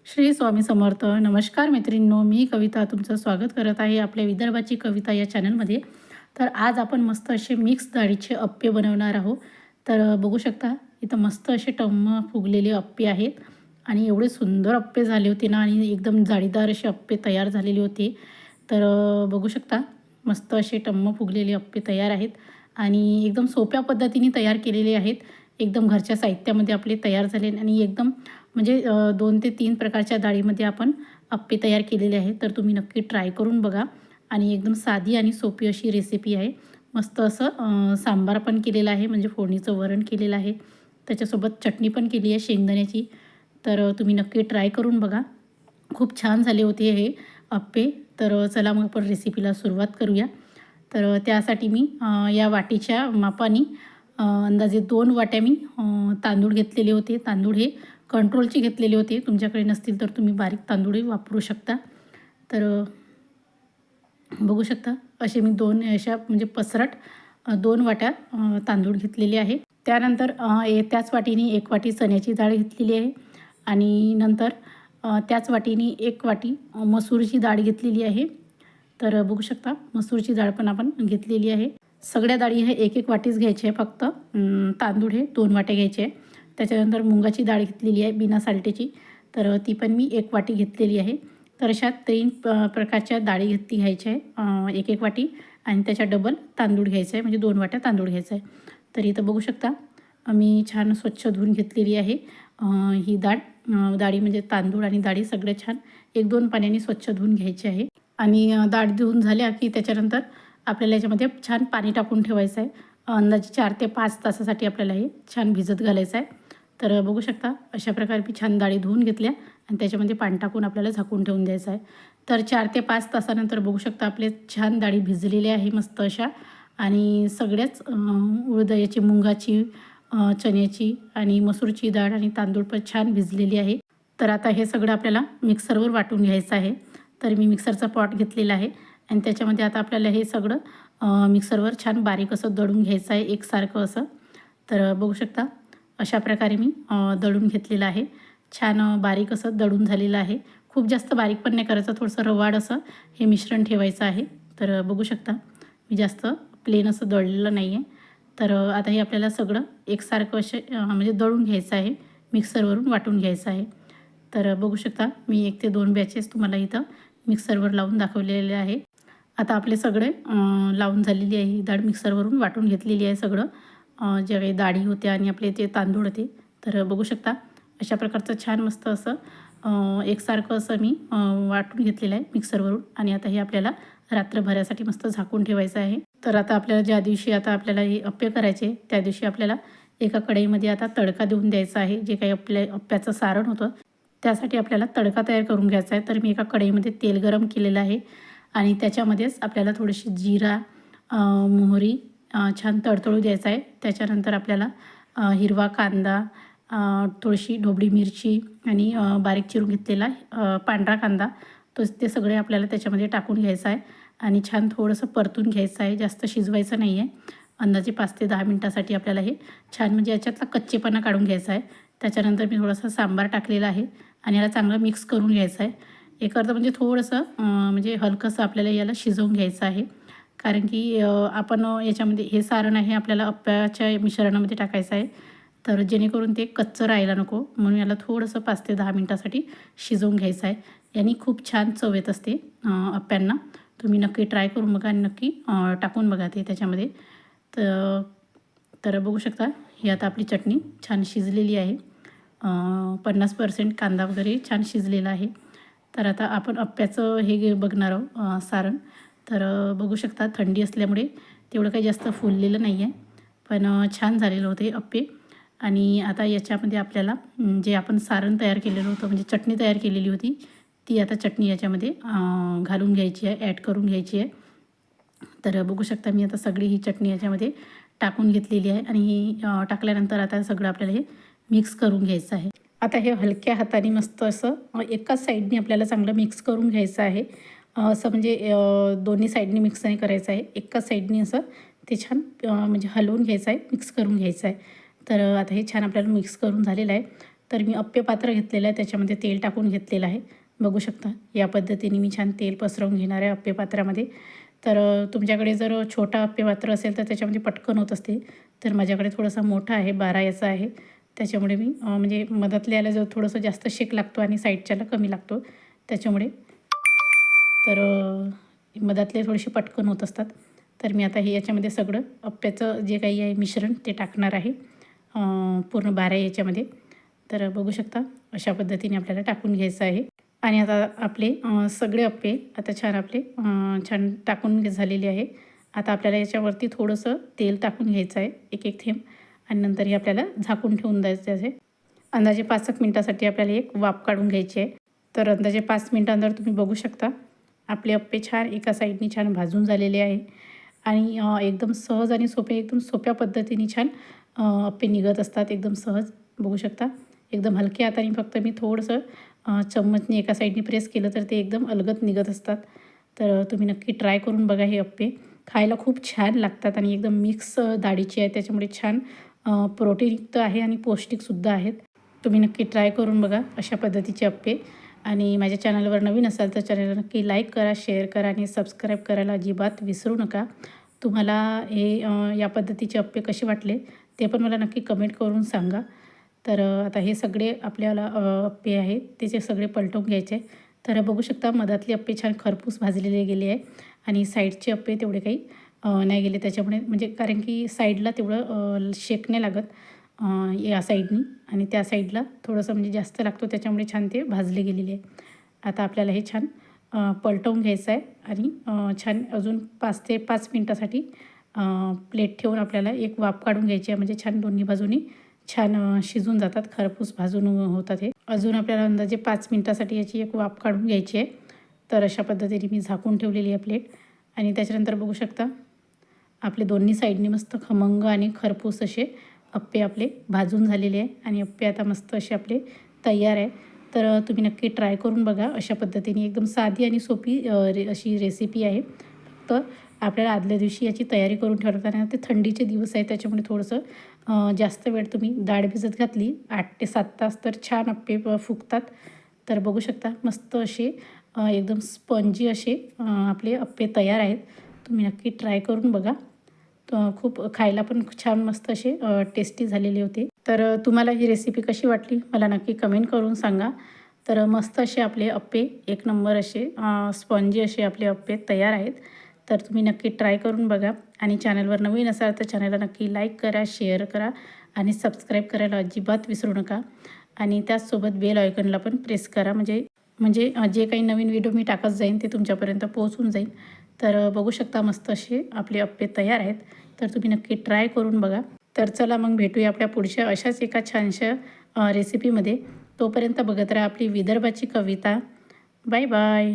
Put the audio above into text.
श्री स्वामी समर्थ. नमस्कार मैत्रिणींनो, मी कविता तुमचं स्वागत करत आहे आपल्या विदर्भाची कविता या चॅनलमध्ये. तर आज आपण मस्त असे मिक्स डाळीचे अप्पे बनवणार आहोत. तर बघू शकता इथं मस्त असे टम्म फुगलेले अप्पे आहेत आणि एवढे सुंदर अप्पे झाले होते ना आणि एकदम जाळीदार असे अप्पे तयार झालेले होते. तर बघू शकता मस्त असे टम्म फुगलेले अप्पे तयार आहेत आणि एकदम सोप्या पद्धतीने तयार केलेले आहेत. एकदम घरच्या साहित्यामध्ये आपले तयार झाले आणि एकदम म्हणजे 2 ते 3 प्रकारच्या डाळीमध्ये आपण अप्पे तयार केलेले आहेत. तर तुम्ही नक्की ट्राय करून बघा आणि एकदम साधी आणि सोपी अशी रेसिपी आहे. मस्त असं सांबार पण केलेलं आहे, म्हणजे फोडणीचं वरण केलेलं आहे. त्याच्यासोबत चटणी पण केली आहे शेंगदाण्याची. तर तुम्ही नक्की ट्राय करून बघा. खूप छान झाले होते हे अप्पे. तर चला मग आपण रेसिपीला सुरुवात करूया. तर त्यासाठी मी या वाटीच्या मापाने अंदाजे 2 वाट्या मी तांदूळ घेतलेले होते. तांदूळ हे कंट्रोलचे घेतलेले होते. तुमच्याकडे नसतील तर तुम्ही बारीक तांदूळही वापरू शकता. तर बघू शकता असे मी 2 अशा म्हणजे पसरट 2 वाट्या तांदूळ घेतलेले आहे. त्यानंतर त्याच वाटीने 1 वाटी चण्याची डाळ घेतलेली आहे आणि नंतर त्याच वाटीने 1 वाटी मसूरची डाळ घेतलेली आहे. तर बघू शकता मसूरची डाळ पण आपण घेतलेली आहे. सगळ्या डाळी हे 1-1 वाटीच घ्यायची आहे फक्त. तांदूळ हे 2 वाट्या घ्यायचे आहे. त्याच्यानंतर मुगाची डाळ घेतलेली आहे बिना साल्टेची. तर ती पण मी 1 वाटी घेतलेली आहे. तर अशा 3 प्रकारच्या डाळी घ्यायच्या आहे. 1-1 वाटी आणि त्याच्या डबल तांदूळ घ्यायचं आहे, म्हणजे 2 वाट्या तांदूळ घ्यायचा आहे. तर इथं बघू शकता मी छान स्वच्छ धुवून घेतलेली आहे ही डाळी म्हणजे तांदूळ आणि डाळी सगळं छान 1-2 पाण्याने स्वच्छ धुवून घ्यायची आहे. आणि डाळ धुवून झाल्या की त्याच्यानंतर आपल्याला याच्यामध्ये छान पाणी टाकून ठेवायचं आहे. अंदाजे 4 ते 5 तासासाठी आपल्याला हे छान भिजत घालायचं आहे. तर बघू शकता अशा प्रकारे मी छान डाळी धुवून घेतल्या आणि त्याच्यामध्ये पाणी टाकून आपल्याला झाकून ठेवून द्यायचं आहे. तर 4 ते 5 तासानंतर बघू शकता आपले छान डाळी भिजलेल्या आहे मस्त अशा आणि सगळ्याच उडदाची, मुगाची, चण्याची आणि मसूरची डाळ आणि तांदूळ पण छान भिजलेली आहे. तर आता हे सगळं आपल्याला मिक्सरवर वाटून घ्यायचं आहे. तर मी मिक्सरचा पॉट घेतलेला आहे आणि त्याच्यामध्ये आता आपल्याला हे सगळं मिक्सरवर छान बारीक असं दळून घ्यायचं आहे एकसारखं असं. तर बघू शकता अशा प्रकारे मी दळून घेतलेलं आहे. छान बारीक असं दळून झालेलं आहे. खूप जास्त बारीक पण नाही करायचं, थोडंसं रवाड असं हे मिश्रण ठेवायचं आहे. तर बघू शकता मी जास्त प्लेन असं दळलेलं नाही आहे. तर आता हे आपल्याला सगळं एकसारखं असे म्हणजे दळून घ्यायचं आहे, मिक्सरवरून वाटून घ्यायचं आहे. तर बघू शकता मी 1 ते 2 बॅचेस तुम्हाला इथं मिक्सरवर लावून दाखवलेले आहे. आता आपले सगळे लावून झालेली आहे ही डाळ, मिक्सरवरून वाटून घेतलेली आहे सगळं. जे काही डाळी होत्या आणि आपले जे तांदूळ होते. तर बघू शकता अशा प्रकारचं छान मस्त असं एकसारखं असं मी वाटून घेतलेलं आहे मिक्सरवरून आणि आता हे आपल्याला रात्रभरासाठी मस्त झाकून ठेवायचं आहे. तर आता आपल्याला ज्या दिवशी आता आपल्याला हे अप्पे करायचे त्या दिवशी आपल्याला एका कढईमध्ये आता तडका देऊन द्यायचा आहे. जे काही अप्प्याचं सारण होतं त्यासाठी आपल्याला तडका तयार करून घ्यायचा आहे. तर मी एका कढईमध्ये तेल गरम केलेलं आहे आणि त्याच्यामध्येच आपल्याला थोडीशी जिरा, मोहरी छान तडतडू द्यायचा आहे. त्याच्यानंतर आपल्याला हिरवा कांदा, थोडीशी ढोबळी मिरची आणि बारीक चिरून घेतलेला पांढरा कांदा ते सगळे आपल्याला त्याच्यामध्ये टाकून घ्यायचं आहे आणि छान थोडंसं परतून घ्यायचं आहे. जास्त शिजवायचं नाही आहे. अंदाजे 5 ते 10 मिनटासाठी आपल्याला हे छान म्हणजे याच्यातला कच्चेपणा काढून घ्यायचा आहे. त्याच्यानंतर मी थोडासा सांबार टाकलेला आहे आणि याला चांगलं मिक्स करून घ्यायचं आहे. एक अर्ध म्हणजे थोडंसं म्हणजे हलकंसं आपल्याला याला शिजवून घ्यायचं आहे. कारण की आपण याच्यामध्ये हे सारण आहे आपल्याला अप्प्याच्या मिश्रणामध्ये टाकायचं आहे. तर जेणेकरून ते कच्चं राहायला नको म्हणून याला थोडंसं 5 ते 10 मिनटासाठी शिजवून घ्यायचं आहे. याने खूप छान चव येत असते अप्प्यांना. तुम्ही नक्की ट्राय करून बघा आणि नक्की टाकून बघा ते त्याच्यामध्ये. तर तर बघू शकता ही आता आपली चटणी छान शिजलेली आहे. 50% कांदा वगैरे छान शिजलेला आहे. तर आता आपण अप्प्याचं हे बघणार आहोत सारण. तर बघू शकता थंडी असल्यामुळे तेवढं काही जास्त फुललेलं नाही आहे, पण छान झालेलं होते अप्पे. आणि आता याच्यामध्ये आपल्याला जे आपण सारण तयार केलेलं होतं म्हणजे चटणी तयार केलेली होती ती आता चटणी याच्यामध्ये घालून घ्यायची आहे, ॲड करून घ्यायची आहे. तर बघू शकता मी आता सगळी ही चटणी याच्यामध्ये टाकून घेतलेली आहे आणि टाकल्यानंतर आता सगळं आपल्याला हे मिक्स करून घ्यायचं आहे. आता हे हलक्या हाताने मस्त असं एकाच साईडने आपल्याला चांगलं मिक्स करून घ्यायचं आहे. असं म्हणजे दोन्ही साईडनी मिक्स नाही करायचं आहे, एकाच साईडनी असं ते छान म्हणजे हलवून घ्यायचं आहे, मिक्स करून घ्यायचं आहे. तर आता हे छान आपल्याला मिक्स करून झालेलं आहे. तर मी अप्पे पात्र घेतलेलं आहे, त्याच्यामध्ये तेल टाकून घेतलेलं आहे. बघू शकता या पद्धतीने मी छान तेल पसरवून घेणार आहे अप्पे पात्रामध्ये. तर तुमच्याकडे जर छोटा अप्पे पात्र असेल तर त्याच्यामध्ये पटकन होत असते. तर माझ्याकडे थोडासा मोठा आहे, 12 याचा आहे. त्याच्यामुळे मी म्हणजे मधातल्या याला जर थोडंसं जास्त शेक लागतो आणि साईडच्याला कमी लागतो, त्याच्यामुळे तर मधातले थोडेसे पटकन होत असतात. तर मी आता हे याच्यामध्ये सगळं अप्प्याचं जे काही आहे मिश्रण ते टाकणार आहे पूर्ण 12 याच्यामध्ये. तर बघू शकता अशा पद्धतीने आपल्याला टाकून घ्यायचं आहे. आणि आता आपले सगळे अप्पे आता छान आपले छान टाकून झालेले आहे. आता आपल्याला याच्यावरती थोडंसं तेल टाकून घ्यायचं आहे, एक एक थेंब. आणि नंतर हे आपल्याला झाकून ठेवून द्यायचं आहे. अंदाजे 5 मिनिटासाठी आपल्याला एक वाफ काढून घ्यायची आहे. तर अंदाजे 5 मिनिटांनंतर तुम्ही बघू शकता आपले अप्पे छान एका साईडनी छान भाजून झालेले आहे. आणि एकदम सहज आणि एकदम सोप्या पद्धतीने छान अप्पे निघत असतात, एकदम सहज. बघू शकता एकदम हलक्या हाताने फक्त मी थोडंसं चम्मचने एका साईडने प्रेस केलं तर ते एकदम अलगद निघत असतात. तर तुम्ही नक्की ट्राय करून बघा. हे अप्पे खायला खूप छान लागतात आणि एकदम मिक्स डाळीची आहे, त्याच्यामुळे छान प्रोटीनयुक्त आहे आणि पौष्टिकसुद्धा आहेत. तुम्ही नक्की ट्राय करून बघा अशा पद्धतीचे अप्पे. आणि माझ्या चॅनलवर नवीन असाल तर चॅनलला नक्की लाईक करा, शेअर करा आणि सबस्क्राईब करायला अजिबात विसरू नका. तुम्हाला हे या पद्धतीचे अप्पे कसे वाटले ते पण मला नक्की कमेंट करून सांगा. तर आता हे सगळे आपल्याला अप्पे आहेत त्याचे सगळे पलटवून घ्यायचे. तर बघू शकता मधातले अप्पे छान खरपूस भाजलेले गेले आहे आणि साईडचे अप्पे तेवढे काही नाही गेले, त्याच्यामुळे म्हणजे कारण की साईडला तेवढं शेक नाही लागत या साईडनी आणि त्या साईडला थोडंसं म्हणजे जास्त लागतो, त्याच्यामुळे छान ते भाजले गेलेले आहे. आता आपल्याला हे छान पलटवून घ्यायचं आहे आणि छान अजून 5 ते 5 मिनटासाठी प्लेट ठेवून आपल्याला एक वाफ काढून घ्यायची आहे, म्हणजे छान दोन्ही बाजूनी छान शिजून जातात, खरपूस भाजून होतात हे. अजून आपल्याला अंदाजे 5 मिनटासाठी याची एक वाफ काढून घ्यायची आहे. तर अशा पद्धतीने मी झाकून ठेवलेली आहे प्लेट. आणि त्याच्यानंतर बघू शकता आपले दोन्ही साईडनी मस्त खमंग आणि खरपूस असे अप्पे आपले भाजून झालेले आहे आणि अप्पे आता मस्त असे आपले तयार आहे. तर तुम्ही नक्की ट्राय करून बघा अशा पद्धतीने. एकदम साधी आणि सोपी अशी रेसिपी आहे. फक्त आपल्याला आदल्या दिवशी याची तयारी करून ठेवावी लागते आणि ते थंडीचे दिवस आहे, त्याच्यामुळे थोडंसं जास्त वेळ तुम्ही डाळ भिजत घातली 8 ते 7 तास तर छान अप्पे फुगतात. तर बघू शकता मस्त असे एकदम स्पंजी असे आपले अप्पे तयार आहेत. तुम्ही नक्की ट्राय करून बघा. खूप खायला पण छान मस्त असे टेस्टी झालेले होते. तर तुम्हाला ही रेसिपी कशी वाटली मला नक्की कमेंट करून सांगा. तर मस्त असे आपले अप्पे एक नंबर असे स्पॉन्जी असे आपले अप्पे तयार आहेत. तर तुम्ही नक्की ट्राय करून बघा आणि चॅनलवर नवीन असाल तर चॅनलला नक्की लाईक करा, शेअर करा आणि सबस्क्राईब करायला अजिबात विसरू नका. आणि त्याचसोबत बेल आयकॉनला पण प्रेस करा, म्हणजे म्हणजे जे काही नवीन व्हिडिओ मी टाकत जाईन ते तुमच्यापर्यंत पोहोचून जाईल. तर बघू शकता मस्त असे आपले अप्पे तयार आहेत. तर तुम्ही नक्की ट्राय करून बघा. तर चला मग भेटूया आपल्या पुढच्या अशाच एका छानशा रेसिपीमध्ये. तोपर्यंत बघत राहा आपली विदर्भाची कविता. Bye bye.